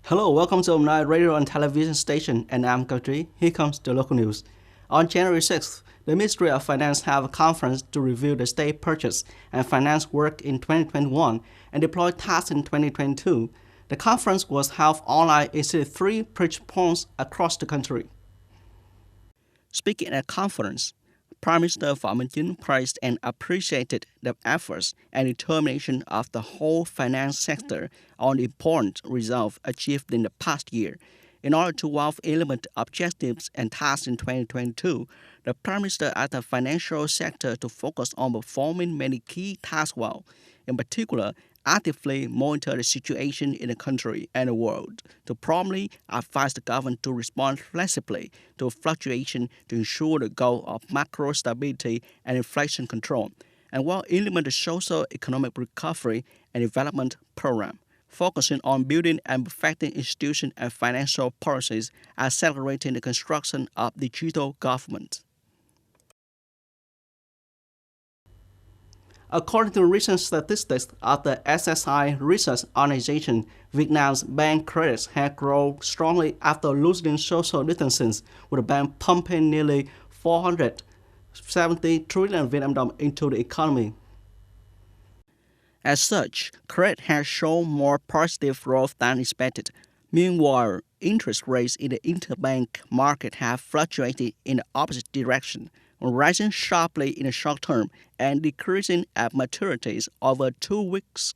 Hello, welcome to Omni Radio and Television Station, and I'm Katri. Here comes the local news. On January 6th, the Ministry of Finance have a conference to review the state purchase and finance work in 2021 and deploy tasks in 2022. The conference was held online in 3 preach points across the country. Speaking at a conference, Prime Minister Phạm Minh Chính praised and appreciated the efforts and determination of the whole finance sector on the important results achieved in the past year. In order to implement objectives and tasks in 2022, the Prime Minister asked the financial sector to focus on performing many key tasks well. In particular, actively monitor the situation in the country and the world, to promptly advise the government to respond flexibly to fluctuation to ensure the goal of macro stability and inflation control, and while implement the social economic recovery and development program, focusing on building and perfecting institution and financial policies, accelerating the construction of digital government. According to recent statistics of the SSI Research Organization, Vietnam's bank credits have grown strongly after loosening social distancing, with the bank pumping nearly 470 trillion Vietnam dong into the economy. As such, credit has shown more positive growth than expected. Meanwhile, interest rates in the interbank market have fluctuated in the opposite direction, rising sharply in the short term and decreasing at maturities over 2 weeks.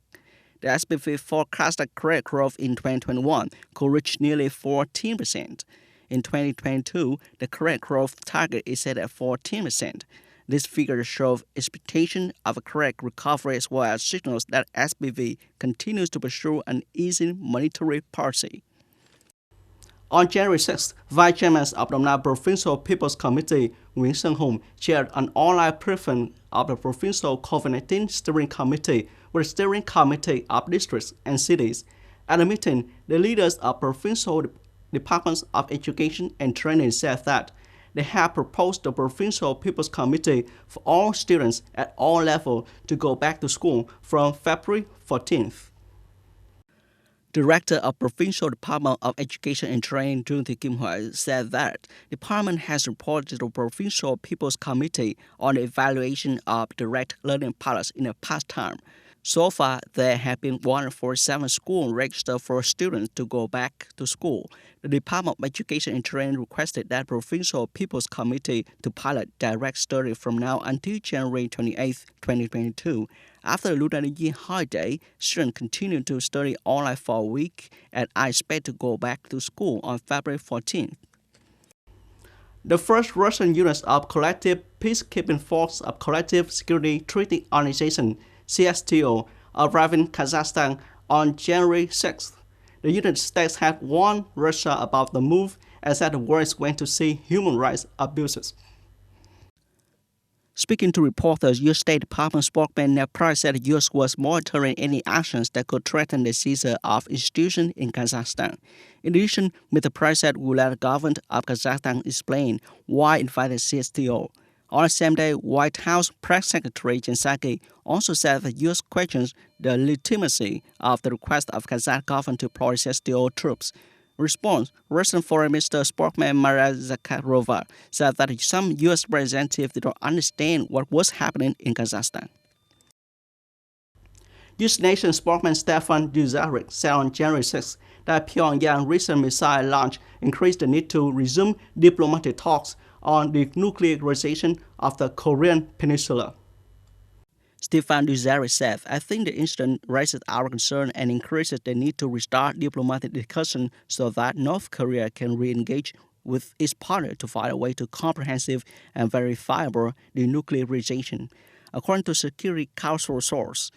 The SBV forecasted credit growth in 2021 could reach nearly 14%. In 2022, the credit growth target is set at 14%. This figure shows expectation of a credit recovery as well as signals that SBV continues to pursue an easing monetary policy. On January 6th, Vice Chairman of the Nam Provincial People's Committee, Nguyễn Sơn Hùng, chaired an online briefing of the Provincial COVID-19 Steering Committee with the Steering Committee of Districts and Cities. At the meeting, the leaders of provincial departments of education and training said that they have proposed the Provincial People's Committee for all students at all levels to go back to school from February 14th. Director of Provincial Department of Education and Training, Trương Thị Kim Huệ, said that the department has reported to the Provincial People's Committee on the evaluation of direct learning pilots in the past time. So far, there have been 147 schools registered for students to go back to school. The Department of Education and Training requested that Provincial People's Committee to pilot direct study from now until January 28, 2022. After the Lunar New Year holiday, students continue to study online for a week, and I expect to go back to school on February 14th. The first Russian units of Collective Peacekeeping Force of Collective Security Treaty Organization, CSTO, arrived in Kazakhstan on January 6th. The United States had warned Russia about the move and said the world is going to see human rights abuses. Speaking to reporters, U.S. State Department spokesman Ned Price said the U.S. was monitoring any actions that could threaten the seizure of institutions in Kazakhstan. In addition, Mr. Price said we will let the government of Kazakhstan explain why it invited CSTO. On the same day, White House Press Secretary Jen Psaki also said that the U.S. questions the legitimacy of the request of Kazakh government to deploy CSTO troops. In response, Russian Foreign Minister spokesman Maria Zakharova said that some U.S. representatives did not understand what was happening in Kazakhstan. U.S. Nation spokesman Stefan Dujarric said on January 6 that Pyongyang's recent missile launch increased the need to resume diplomatic talks on the nuclearization of the Korean Peninsula. Stefan Dujarric said, I think the incident raises our concern and increases the need to restart diplomatic discussion so that North Korea can re-engage with its partner to find a way to comprehensive and verifiable denuclearization. According to Security Council source,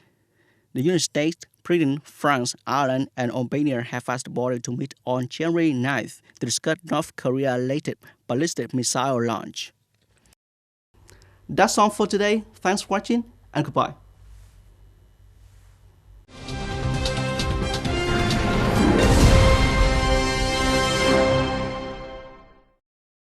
the United States, Britain, France, Ireland, and Albania have asked the body to meet on January 9th to discuss North Korea-related ballistic missile launch. That's all for today. Thanks for watching and goodbye.